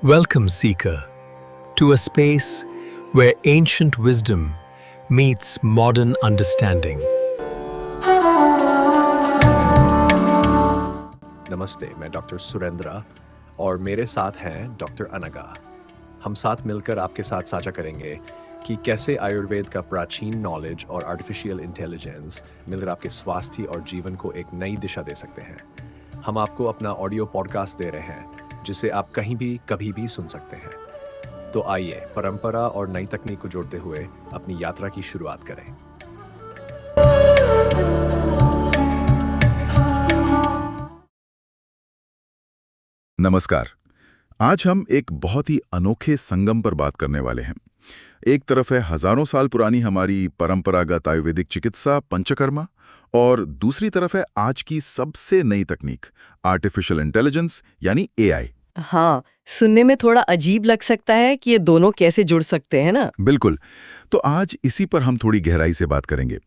Welcome, Seeker, to a space where ancient wisdom meets modern understanding. नमस्ते, मैं doctor Surendra और मेरे साथ हैं डॉक्टर अनगा। हम साथ मिलकर आपके साथ साझा करेंगे कि कैसे आयुर्वेद का प्राचीन नॉलेज और आर्टिफिशियल इंटेलिजेंस मिलकर आपके स्वास्थ्य और जीवन को एक नई दिशा दे सकते हैं। हम आपको अपना ऑडियो पॉडकास्ट दे रहे हैं जिसे आप कहीं भी कभी भी सुन सकते हैं। तो आइए परंपरा और नई तकनीक को जोड़ते हुए अपनी यात्रा की शुरुआत करें। नमस्कार। आज हम एक बहुत ही अनोखे संगम पर बात करने वाले हैं। एक तरफ है हजारों साल पुरानी हमारी परंपरागत आयुर्वेदिक चिकित्सा पंचकर्मा और दूसरी तरफ है आज की सबसे नई तकनीक आर्टिफिशियल इंटेलिजेंस यानी एआई। हाँ, सुनने में थोड़ा अजीब लग सकता है कि ये दोनों कैसे जुड़ सकते हैं ना। बिल्कुल। तो आज इसी पर हम थोड़ी गहराई से बात करेंगे।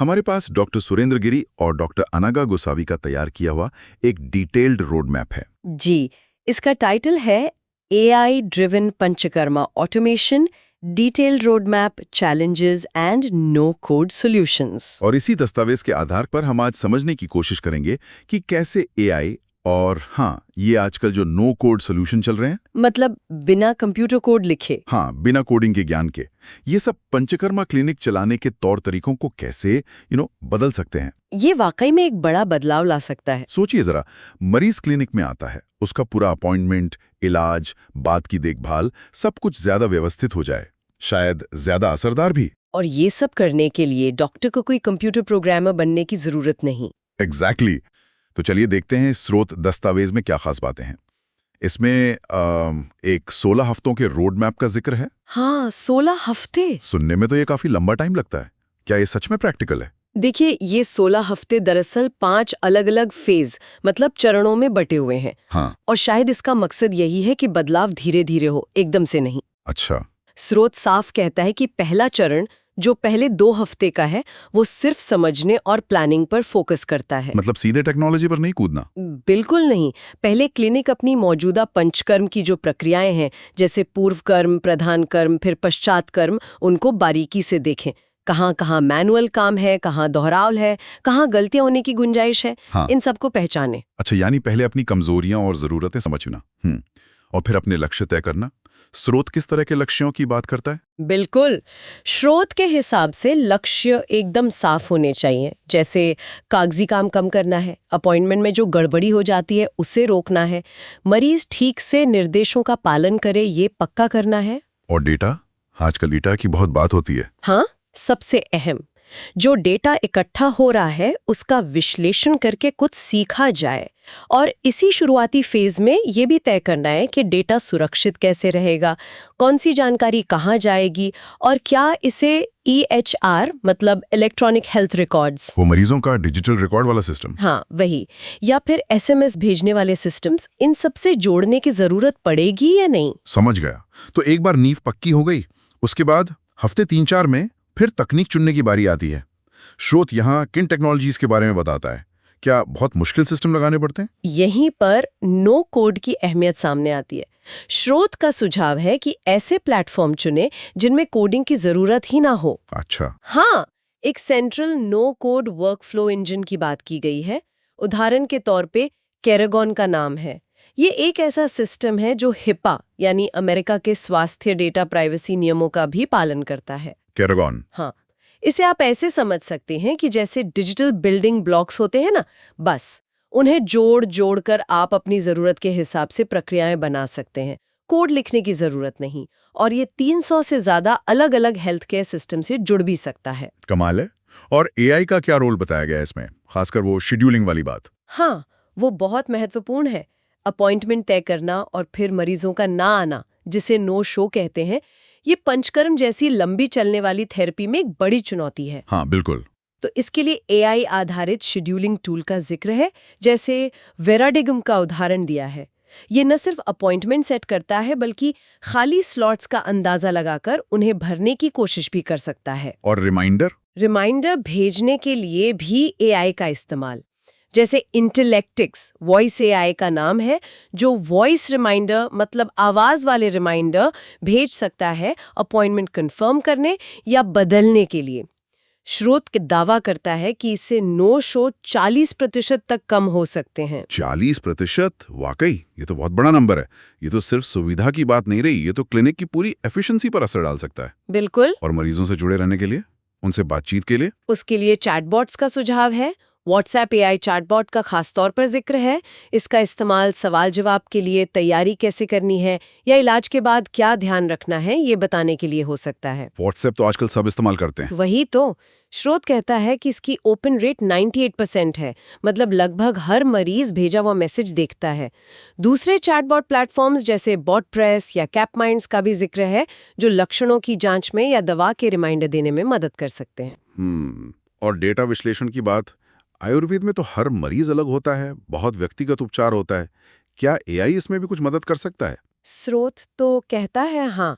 हमारे पास डॉक्टर सुरेंद्र गिरी और डॉक्टर अनगा गोसावी का तैयार किया हुआ एक डिटेल्ड रोड मैप है। जी, इसका टाइटल है AI driven panchakarma automation detailed road map challenges and no code solutions. और इसी दस्तावेज के आधार पर हम आज समझने की कोशिश करेंगे कि कैसे एआई और ये आजकल जो नो कोड सॉल्यूशन चल रहे हैं, मतलब बिना कंप्यूटर कोड लिखे, बिना कोडिंग के ज्ञान के, ये सब पंचकर्मा क्लिनिक चलाने के तौर तरीकों को कैसे बदल सकते हैं। ये वाकई में एक बड़ा बदलाव ला सकता है। सोचिए जरा, मरीज क्लिनिक में आता है, उसका पूरा अपॉइंटमेंट, इलाज, बात की देखभाल सब कुछ ज्यादा व्यवस्थित हो जाए, शायद ज्यादा असरदार भी। और ये सब करने के लिए डॉक्टर को कोई कंप्यूटर प्रोग्रामर बनने की जरूरत नहीं। एग्जैक्टली। तो चलिए देखते हैं स्रोत दस्तावेज में क्या खास बातें हैं। इसमें एक 16 हफ्तों के रोड मैप का जिक्र है। हाँ, 16 हफ्ते। सुनने में तो ये काफी लंबा टाइम लगता है। क्या ये सच में प्रैक्टिकल है? देखिए, ये 16 हफ्ते दरअसल 5 अलग-अलग फेज मतलब चरणों में बटे हुए हैं। और शायद इसका मकसद यही है कि बदलाव धीरे-धीरे हो, एकदम से नहीं। अच्छा। स्रोत साफ कहता है कि पहला चरण जो पहले 2 हफ्ते का है, वो सिर्फ समझने और प्लानिंग पर फोकस करता है। मतलब सीधे टेक्नोलॉजी पर नहीं कूदना? बिल्कुल नहीं। पहले क्लिनिक अपनी मौजूदा पंचकर्म की जो प्रक्रियाएं हैं, जैसे पूर्व कर्म, प्रधान कर्म, फिर पश्चात कर्म, उनको बारीकी से देखें। कहाँ मैनुअल काम है, कहाँ दोहराव है, कहाँ गलतियां होने की गुंजाइश है, इन सबको पहचाने। अच्छा, यानी पहले अपनी कमजोरियां और जरूरतें समझना, और फिर अपने लक्ष्य तय करना। स्रोत किस तरह के लक्ष्यों की बात करता है? बिल्कुल, स्रोत के हिसाब से लक्ष्य एकदम साफ होने चाहिए। जैसे कागजी काम कम करना है, अपॉइंटमेंट में जो गड़बड़ी हो जाती है उसे रोकना है, मरीज ठीक से निर्देशों का पालन करे ये पक्का करना है। और डेटा? आजकल डेटा की बहुत बात होती है। हाँ, सबसे अहम, जो डेटा इकट्ठा हो रहा है उसका विश्लेषण करके कुछ सीखा जाए। और इसी शुरुआती फेज में ये भी तय करना है कि डेटा सुरक्षित कैसे रहेगा, कौन सी जानकारी कहाँ जाएगी, और क्या इसे EHR मतलब इलेक्ट्रॉनिक हेल्थ रिकॉर्ड्स, वो मरीजों का डिजिटल रिकॉर्ड वाला सिस्टम, वही, या फिर SMS भेजने वाले सिस्टम्स, इन सब से जोड़ने की जरूरत पड़ेगी या नहीं। समझ गया। तो एक बार नींव पक्की हो गई, उसके बाद हफ्ते 3-4 में फिर तकनीक चुनने की बारी आती है। स्रोत यहाँ किन टेक्नोलॉजीज के बारे में बताता है? क्या बहुत मुश्किल सिस्टम लगाने पड़ते हैं? यहीं पर नो कोड की अहमियत सामने आती है। स्रोत का सुझाव है कि ऐसे प्लेटफॉर्म चुने जिनमें कोडिंग की जरूरत ही ना हो। अच्छा। एक central no code workflow engine की बात की गई है। उदाहरण के तौर पे कैरागॉन का नाम है। ये एक ऐसा सिस्टम है जो हिपा यानी अमेरिका के स्वास्थ्य डेटा प्राइवेसी नियमों का भी पालन करता है। कैरागॉन? इसे आप ऐसे समझ सकते हैं कि जैसे डिजिटल बिल्डिंग ब्लॉक्स होते हैं ना, बस उन्हें जोड़ कर आप अपनी जरूरत के हिसाब से प्रक्रियाएं बना सकते हैं। कोड लिखने की जरूरत नहीं। और ये 300 से ज्यादा अलग अलग हेल्थ केयर सिस्टम से जुड़ भी सकता है। कमाल है। और एआई का क्या रोल बताया गया है इसमें, खासकर वो शेड्यूलिंग वाली बात? वो बहुत महत्वपूर्ण है। अपॉइंटमेंट तय करना और फिर मरीजों का ना आना, जिसे नो शो कहते हैं, ये पंचकर्म जैसी लंबी चलने वाली थेरेपी में एक बड़ी चुनौती है। बिल्कुल। तो इसके लिए एआई आधारित शेड्यूलिंग टूल का जिक्र है, जैसे वेराडिगम का उदाहरण दिया है। ये न सिर्फ अपॉइंटमेंट सेट करता है बल्कि खाली स्लॉट्स का अंदाजा लगाकर उन्हें भरने की कोशिश भी कर सकता है। और रिमाइंडर भेजने के लिए भी एआई का इस्तेमाल। जैसे इंटेलेक्टिक्स वॉइस एआई का नाम है, जो वॉइस रिमाइंडर मतलब आवाज वाले रिमाइंडर भेज सकता है अपॉइंटमेंट कंफर्म करने या बदलने के लिए। स्रोत के दावा करता है कि इससे नो शो 40% तक कम हो सकते हैं। 40%? वाकई ये तो बहुत बड़ा नंबर है। ये तो सिर्फ सुविधा की बात नहीं रही, ये तो क्लिनिक की पूरी एफिशिएंसी पर असर डाल सकता है। बिल्कुल। और मरीजों से जुड़े रहने के लिए, उनसे बातचीत के लिए? उसके लिए चैटबॉट्स का सुझाव है। व्हाट्सएप एआई चैटबॉट का खास तौर पर जिक्र है। इसका इस्तेमाल सवाल जवाब के लिए, तैयारी कैसे करनी है या इलाज के बाद क्या ध्यान रखना है, ये बताने के लिए हो सकता है। व्हाट्सएप तो आजकल सब इस्तेमाल करते हैं। वही तो। स्रोत कहता है कि इसकी ओपन रेट 98% है, मतलब लगभग हर मरीज भेजा हुआ मैसेज देखता है। दूसरे चैटबॉट प्लेटफॉर्म्स जैसे बॉटप्रेस या कैपमाइंड्स का भी जिक्र है, जो लक्षणों की जांच में या दवा के रिमाइंडर देने में मदद कर सकते हैं। और डेटा विश्लेषण की बात, आयुर्वेद में तो हर मरीज अलग होता है, बहुत व्यक्तिगत उपचार होता है। क्या एआई इसमें भी कुछ मदद कर सकता है? स्रोत तो कहता है हाँ।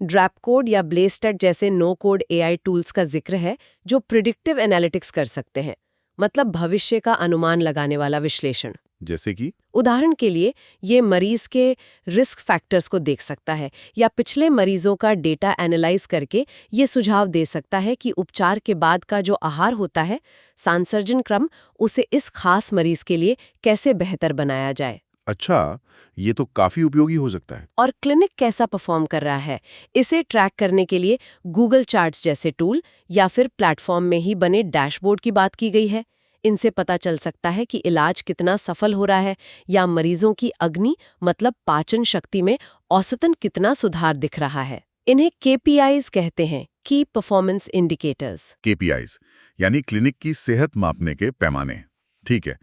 ड्रैपकोड या ब्लेस्टेट जैसे नो कोड एआई टूल्स का जिक्र है, जो प्रिडिक्टिव एनालिटिक्स कर सकते हैं, मतलब भविष्य का अनुमान लगाने वाला विश्लेषण। जैसे कि? उदाहरण के लिए ये मरीज के रिस्क फैक्टर्स को देख सकता है या पिछले मरीजों का डेटा एनालाइज करके ये सुझाव दे सकता है कि उपचार के बाद का जो आहार होता है, सांसर्जन क्रम, उसे इस खास मरीज के लिए कैसे बेहतर बनाया जाए। अच्छा, ये तो काफी उपयोगी हो सकता है। और क्लिनिक कैसा परफॉर्म कर रहा है, इसे ट्रैक करने के लिए गूगल चार्ट्स जैसे टूल या फिर प्लेटफॉर्म में ही बने डैशबोर्ड की बात की गई है। इनसे पता चल सकता है कि इलाज कितना सफल हो रहा है या मरीजों की अग्नि मतलब पाचन शक्ति में औसतन कितना सुधार दिख रहा है। इन्हें केपीआईज कहते हैं, की परफॉर्मेंस इंडिकेटर्स। केपीआईज यानी क्लिनिक की सेहत मापने के पैमाने। ठीक है,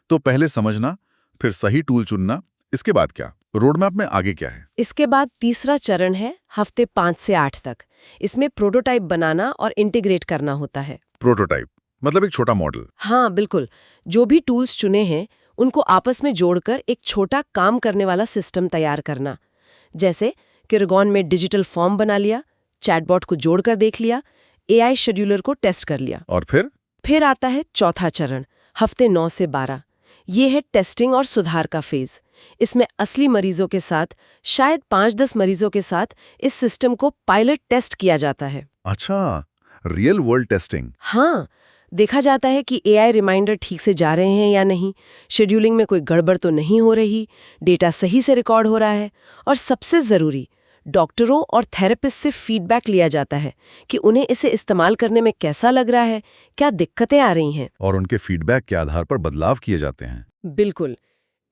तो पहले समझना, फिर सही टूल चुनना, इसके बाद क्या? रोडमैप में आगे क्या है? इसके बाद तीसरा चरण है हफ्ते 5 से 8 तक। इसमें प्रोटोटाइप बनाना और इंटीग्रेट करना होता है। प्रोटोटाइप मतलब एक छोटा मॉडल? हाँ बिल्कुल। जो भी टूल्स चुने हैं उनको आपस में जोड़कर एक छोटा काम करने वाला सिस्टम तैयार करना। जैसे किरगॉन में डिजिटल फॉर्म बना लिया, चैटबॉट को जोड़कर देख लिया, एआई शेड्यूलर को टेस्ट कर लिया। और फिर आता है चौथा चरण, हफ्ते 9 से 12। ये है टेस्टिंग और सुधार का फेज। इसमें असली मरीजों के साथ, शायद 5-10 मरीजों के साथ इस सिस्टम को पायलट टेस्ट किया जाता है। अच्छा, रियल वर्ल्ड टेस्टिंग। हाँ, देखा जाता है कि एआई रिमाइंडर ठीक से जा रहे हैं या नहीं, शेड्यूलिंग में कोई गड़बड़ तो नहीं हो रही, डेटा सही से रिकॉर्ड हो रहा है, और सबसे ज़रूरी, डॉक्टरों और थेरेपिस्ट से फीडबैक लिया जाता है कि उन्हें इसे इस्तेमाल करने में कैसा लग रहा है, क्या दिक्कतें आ रही हैं। और उनके फीडबैक के आधार पर बदलाव किए जाते हैं। बिल्कुल।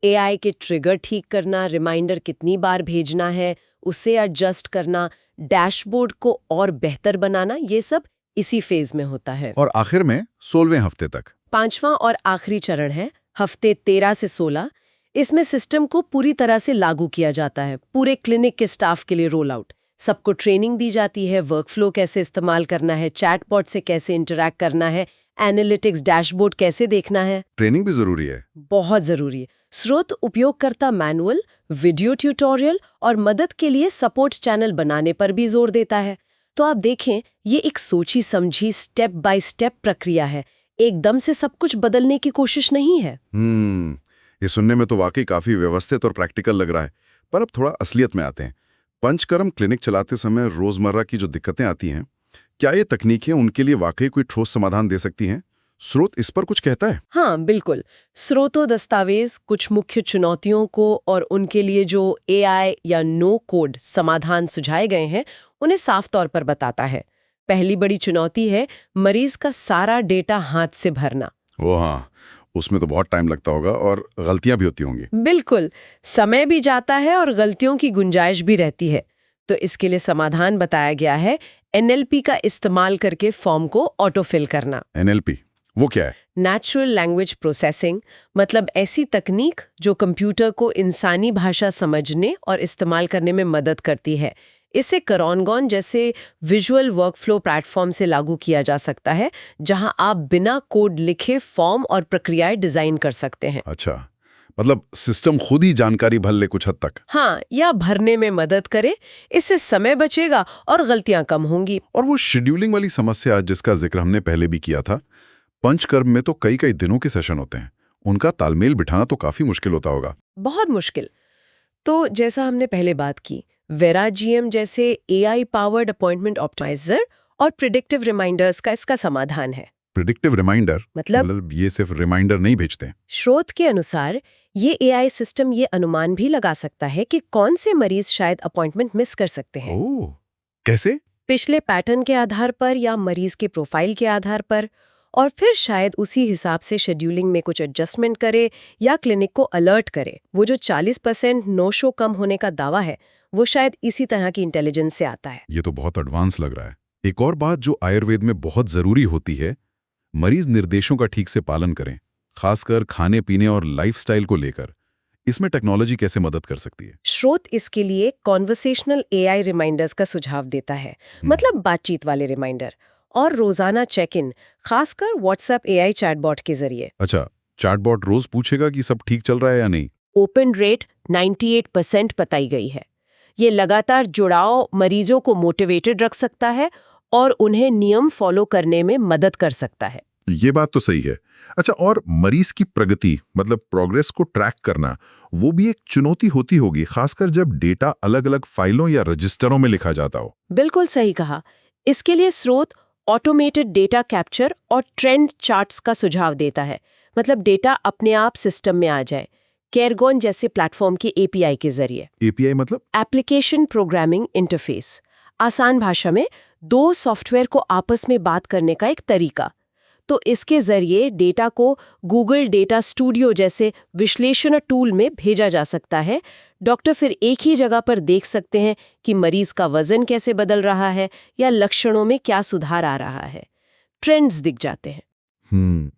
एआई के ट्रिगर ठीक करना, रिमाइंडर कितनी बार भेजना है, उसे एडजस्ट करना, डैशबोर्ड को और बेहतर बनाना, ये सब इसी फेज में होता है। और आखिर में 16वें हफ्ते तक 5वां और आखिरी चरण है हफ्ते 13 से 16। इसमें सिस्टम को पूरी तरह से लागू किया जाता है, पूरे क्लिनिक के स्टाफ के लिए रोल आउट। सबको ट्रेनिंग दी जाती है, वर्कफ्लो कैसे इस्तेमाल करना है, चैटबॉट से कैसे इंटरैक्ट करना है, एनालिटिक्स डैशबोर्ड कैसे देखना है। ट्रेनिंग भी जरूरी है। बहुत जरूरी है। स्रोत उपयोगकर्ता मैनुअल, वीडियो ट्यूटोरियल और मदद के लिए सपोर्ट चैनल बनाने पर भी जोर देता है। तो आप देखें, ये एक सोची समझी स्टेप बाय स्टेप प्रक्रिया है, एकदम से सब कुछ बदलने की कोशिश नहीं है। ये सुनने में तो वाकई काफी व्यवस्थित और प्रैक्टिकल लग रहा है। पर अब थोड़ा असलियत में आते हैं। पंचकर्म क्लिनिक चलाते समय रोजमर्रा की जो दिक्कतें आती हैं, क्या ये तकनीकें उनके लिए वाकई कोई ठोस समाधान दे सकती हैं? स्रोत इस पर कुछ कहता है? हाँ बिल्कुल। स्रोतो दस्तावेज कुछ मुख्य चुनौतियों को और उनके लिए जो एआई या नो कोड समाधान सुझाए गए हैं, उन्हें साफ तौर पर बताता है। पहली बड़ी चुनौती है मरीज का सारा डेटा हाथ से भरना। वो हाँ, उसमें तो बहुत टाइम लगता होगा और गलतियां भी होती होंगी। बिल्कुल, समय भी जाता है और गलतियों की गुंजाइश भी रहती है। तो इसके लिए समाधान बताया गया है, एनएलपी का इस्तेमाल करके फॉर्म को ऑटोफिल करना। एनएलपी वो क्या है? नेचुरल लैंग्वेज प्रोसेसिंग, मतलब ऐसी तकनीक जो कंप्यूटर को इंसानी भाषा समझने और इस्तेमाल करने में मदद करती है। इसे करॉनगॉन जैसे विजुअल वर्कफ्लो प्लेटफॉर्म से लागू किया जा सकता है, जहां आप बिना कोड लिखे फॉर्म और प्रक्रियाएं डिजाइन कर सकते हैं। अच्छा, मतलब सिस्टम खुद ही जानकारी भर ले कुछ हद तक। हाँ, या भरने में मदद करे। इससे समय बचेगा और गलतियां कम होंगी। और वो शेड्यूलिंग वाली समस्या जिसका जिक्र हमने पहले भी किया था, पंचकर्म में तो कई दिनों के सेशन होते हैं। उनका तालमेल बिठाना तो काफी मुश्किल होता होगा। बहुत मुश्किल। तो जैसा हमने पहले बात की, वेराजीएम जैसे एआई पावर्ड अपॉइंटमेंट ऑप्टिमाइजर और प्रिडिक्टिव रिमाइंडर्स का इसका समाधान है। प्रिडिक्टिव रिमाइंडर मतलब ये सिर्फ रिमाइंडर नहीं भेजते। स्रोत के अनुसार ये एआई सिस्टम ये अनुमान भी लगा सकता है कि कौन से मरीज शायद अपॉइंटमेंट मिस कर सकते हैं। ओह, कैसे? पिछले पैटर्न के आधार पर या मरीज के प्रोफाइल के आधार पर, और फिर शायद उसी हिसाब से शेड्यूलिंग में कुछ एडजस्टमेंट करे या क्लिनिक को अलर्ट करे। वो जो 40% नो शो कम होने का दावा है, वो शायद इसी तरह की इंटेलिजेंस से आता है। ये तो बहुत एडवांस लग रहा है। एक और बात जो आयुर्वेद में बहुत जरूरी होती है, मरीज निर्देशों का ठीक से पालन करें, खासकर खाने पीने और लाइफस्टाइल को लेकर। इसमें टेक्नोलॉजी कैसे मदद कर सकती है? स्रोत इसके लिए कॉन्वर्सेशनल एआई रिमाइंडर्स का सुझाव देता है, मतलब बातचीत वाले रिमाइंडर, और रोजाना चेक इन, खासकर व्हाट्सएप एआई चैटबॉट के जरिए। अच्छा, चैटबॉट रोज पूछेगा कि सब ठीक चल रहा है या नहीं? ओपन रेट 98% बताई गई है। ये लगातार जुड़ाव मरीजों को मोटिवेटेड रख सकता है और उन्हें नियम फॉलो करने में मदद कर सकता है। ये बात तो सही है। अच्छा, और मरीज की प्रगति मतलब प्रोग्रेस को ट्रैक करना, वो भी एक चुनौती होती होगी, खासकर जब डेटा अलग अलग फाइलों या रजिस्टरों में लिखा जाता हो। बिल्कुल सही कहा। इसके लिए स्रोत ऑटोमेटेड डेटा कैप्चर और ट्रेंड चार्ट्स का सुझाव देता है, मतलब डेटा अपने आप सिस्टम में आ जाए, केयरगॉन जैसे प्लेटफॉर्म के एपीआई के जरिए। एपीआई मतलब? Application programming interface. आसान भाषा में दो सॉफ्टवेयर को आपस में बात करने का एक तरीका। तो इसके जरिए डेटा को गूगल डेटा स्टूडियो जैसे विश्लेषण टूल में भेजा जा सकता है। डॉक्टर फिर एक ही जगह पर देख सकते हैं कि मरीज का वजन कैसे बदल रहा है या लक्षणों में क्या सुधार आ रहा है। ट्रेंड्स दिख जाते हैं।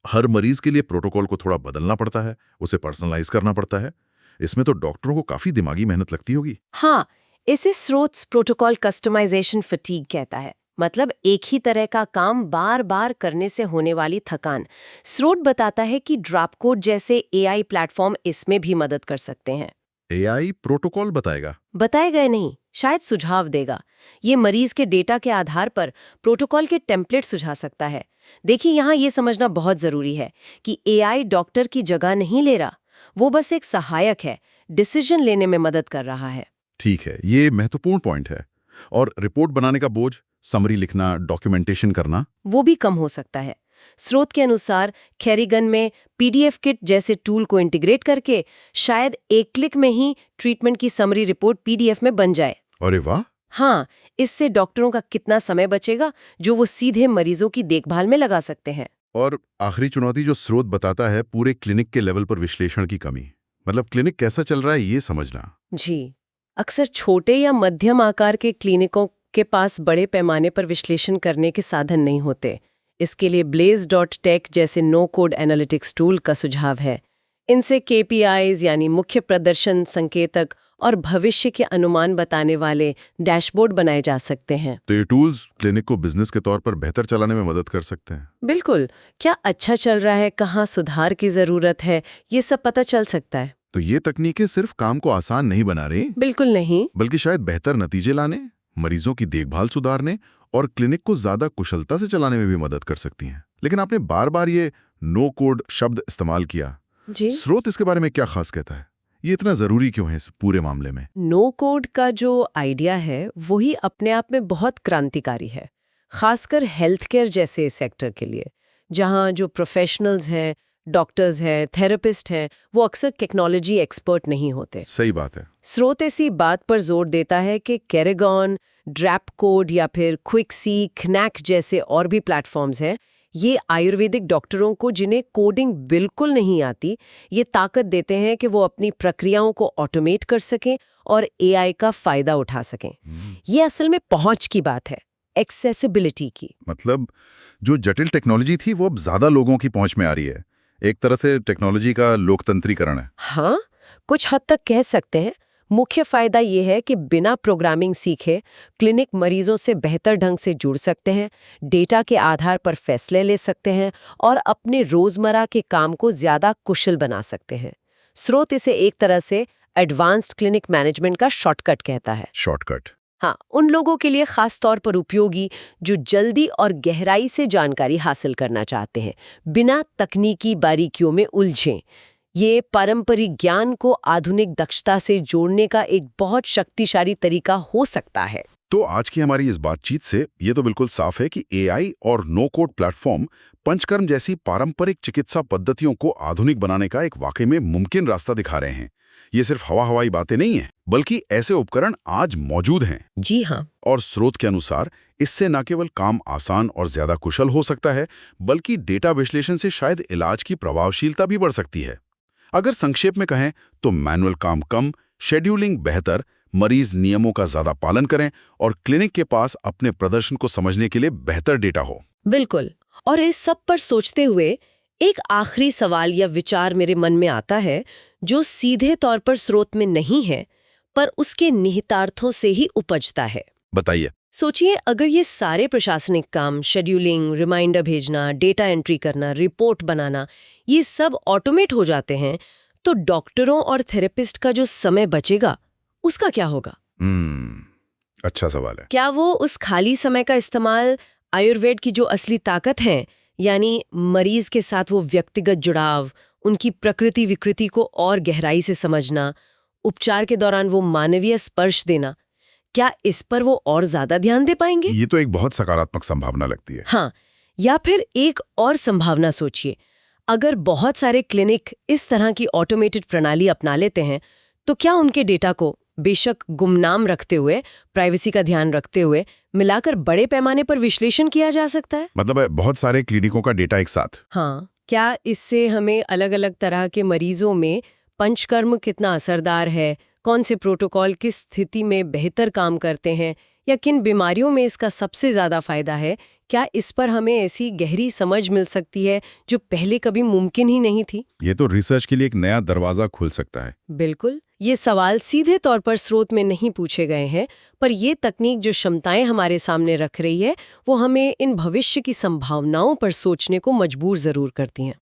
हर मरीज के लिए प्रोटोकॉल को थोड़ा बदलना पड़ता है, उसे पर्सनलाइज करना पड़ता है। इसमें तो डॉक्टरों को काफी दिमागी मेहनत लगती होगी। हाँ, इसे स्रोत प्रोटोकॉल कस्टमाइजेशन फटीग कहता है, मतलब एक ही तरह का काम बार बार करने से होने वाली थकान। स्रोत बताता है कि ड्रॉपकोड जैसे एआई प्लेटफॉर्म इसमें भी मदद कर सकते हैं। एआई प्रोटोकॉल बताएगा? बताए गए नहीं, शायद सुझाव देगा। ये मरीज के डेटा के आधार पर प्रोटोकॉल के टेम्पलेट सुझा सकता है। देखिए, यहाँ ये समझना बहुत जरूरी है कि एआई डॉक्टर की जगह नहीं ले रहा, वो बस एक सहायक है, डिसीजन लेने में मदद कर रहा है। ठीक है, ये महत्वपूर्ण पॉइंट है। और रिपोर्ट बनाने का बोझ, समरी लिखना, डॉक्यूमेंटेशन करना, वो भी कम हो सकता है। स्रोत के अनुसार कैरिगन में पीडीएफ किट जैसे टूल को इंटीग्रेट करके शायद एक क्लिक में ही ट्रीटमेंट की समरी रिपोर्ट पीडीएफ में बन जाए। अरे वाह! हाँ, इससे डॉक्टरों का कितना समय बचेगा जो वो सीधे मरीजों की देखभाल में लगा सकते हैं। और आखिरी चुनौती जो स्रोत बताता है, पूरे क्लिनिक के लेवल पर विश्लेषण की कमी। मतलब क्लिनिक कैसा चल रहा है ये समझना। जी, अक्सर छोटे या मध्यम आकार के क्लिनिकों के पास बड़े पैमाने पर विश्लेषण करने के साधन नहीं होते। इसके लिए blaze.tech जैसे नो कोड एनालिटिक्स टूल का सुझाव है। इनसे केपीआईज यानी मुख्य प्रदर्शन संकेतक और भविष्य के अनुमान बताने वाले डैशबोर्ड बनाए जा सकते हैं। तो ये टूल्स क्लिनिक को बिजनेस के तौर पर बेहतर चलाने में मदद कर सकते हैं। बिल्कुल, क्या अच्छा चल रहा है, कहाँ सुधार की जरूरत है, ये सब पता चल सकता है। तो ये तकनीकें सिर्फ काम को आसान नहीं बना रही, बिल्कुल नहीं, बल्कि शायद बेहतर नतीजे लाने, मरीजों की देखभाल सुधारने और क्लिनिक को ज्यादा कुशलता से चलाने में भी मदद कर सकती हैं। लेकिन आपने बार बार ये नो कोड शब्द इस्तेमाल किया। जी, स्रोत इसके बारे में क्या खास कहता है? ये इतना जरूरी क्यों है इस पूरे मामले में? नो कोड का जो आइडिया है वही अपने आप में बहुत क्रांतिकारी है, खासकर हेल्थ केयर जैसे सेक्टर के लिए, जहाँ जो प्रोफेशनल्स हैं, डॉक्टर्स हैं, थेरेपिस्ट हैं, वो अक्सर टेक्नोलॉजी एक्सपर्ट नहीं होते। सही बात है। स्रोत इसी बात पर जोर देता है कि कैरेगॉन, ड्रैपकोड या फिर क्विकसी, knACK जैसे और भी प्लेटफॉर्म्स हैं, ये आयुर्वेदिक डॉक्टरों को जिन्हें कोडिंग बिल्कुल नहीं आती, ये ताकत देते हैं कि वो अपनी प्रक्रियाओं को ऑटोमेट कर सकें और एआई का फायदा उठा सकें। ये असल में पहुंच की बात है, एक्सेसिबिलिटी की। मतलब जो जटिल टेक्नोलॉजी थी वो अब ज्यादा लोगों की पहुंच में आ रही है। एक तरह से टेक्नोलॉजी का लोकतंत्रीकरण है। हाँ, कुछ हद तक कह सकते हैं। मुख्य फायदा ये है कि बिना प्रोग्रामिंग सीखे क्लिनिक मरीजों से बेहतर ढंग से जुड़ सकते हैं, डेटा के आधार पर फैसले ले सकते हैं और अपने रोजमर्रा के काम को ज्यादा कुशल बना सकते हैं। स्रोत इसे एक तरह से एडवांस्ड क्लिनिक मैनेजमेंट का शॉर्टकट कहता है। शॉर्टकट। हाँ, उन लोगों के लिए खास तौर पर उपयोगी जो जल्दी और गहराई से जानकारी हासिल करना चाहते हैं, बिना तकनीकी बारीकियों में उलझें। ये पारंपरिक ज्ञान को आधुनिक दक्षता से जोड़ने का एक बहुत शक्तिशाली तरीका हो सकता है। तो आज की हमारी इस बातचीत से ये तो बिल्कुल साफ है कि एआई और नो कोड प्लेटफॉर्म पंचकर्म जैसी पारंपरिक चिकित्सा पद्धतियों को आधुनिक बनाने का एक वाकई में मुमकिन रास्ता दिखा रहे हैं। ये सिर्फ हवाई बातें नहीं हैं, बल्कि ऐसे उपकरण आज मौजूद हैं। जी हाँ। और स्रोत के अनुसार इससे न केवल काम आसान और ज्यादा कुशल हो सकता है, बल्कि डेटा विश्लेषण से शायद इलाज की प्रभावशीलता भी बढ़ सकती है। अगर संक्षेप में कहें तो मैनुअल काम कम, शेड्यूलिंग बेहतर, मरीज नियमों का ज्यादा पालन करें और क्लिनिक के पास अपने प्रदर्शन को समझने के लिए बेहतर डेटा हो। बिल्कुल। और इस सब पर सोचते हुए एक आखिरी सवाल या विचार मेरे मन में आता है, जो सीधे तौर पर स्रोत में नहीं है, पर उसके निहितार्थों से ही उपजता है। बताइए। सोचिए, अगर ये सारे प्रशासनिक काम, शेड्यूलिंग, रिमाइंडर भेजना, डेटा एंट्री करना, रिपोर्ट बनाना, ये सब ऑटोमेट हो जाते हैं, तो डॉक्टरों और थेरेपिस्ट का जो समय बचेगा उसका क्या होगा? अच्छा सवाल है। क्या वो उस खाली समय का इस्तेमाल आयुर्वेद की जो असली ताकत है, यानी मरीज के साथ वो व्यक्तिगत जुड़ाव, उनकी प्रकृति विकृति को और गहराई से समझना, उपचार के दौरान वो मानवीय स्पर्श देना, क्या इस पर वो और ज्यादा ध्यान दे पाएंगे? ये तो एक बहुत सकारात्मक संभावना लगती है। हाँ, या फिर एक और संभावना सोचिए, अगर बहुत सारे क्लिनिक इस तरह की ऑटोमेटेड प्रणाली अपना लेते हैं, तो क्या उनके डेटा को बेशक गुमनाम रखते हुए, प्राइवेसी का ध्यान रखते हुए, मिलाकर बड़े पैमाने पर विश्लेषण किया जा सकता है? मतलब बहुत सारे क्लिनिकों का डेटा एक साथ। हाँ, क्या इससे हमें अलग अलग तरह के मरीजों में पंचकर्म कितना असरदार है, कौन से प्रोटोकॉल किस स्थिति में बेहतर काम करते हैं, या किन बीमारियों में इसका सबसे ज्यादा फायदा है, क्या इस पर हमें ऐसी गहरी समझ मिल सकती है जो पहले कभी मुमकिन ही नहीं थी? ये तो रिसर्च के लिए एक नया दरवाजा खुल सकता है। बिल्कुल। ये सवाल सीधे तौर पर स्रोत में नहीं पूछे गए हैं, पर ये तकनीक जो क्षमताएं हमारे सामने रख रही है, वो हमें इन भविष्य की संभावनाओं पर सोचने को मजबूर जरूर करती हैं।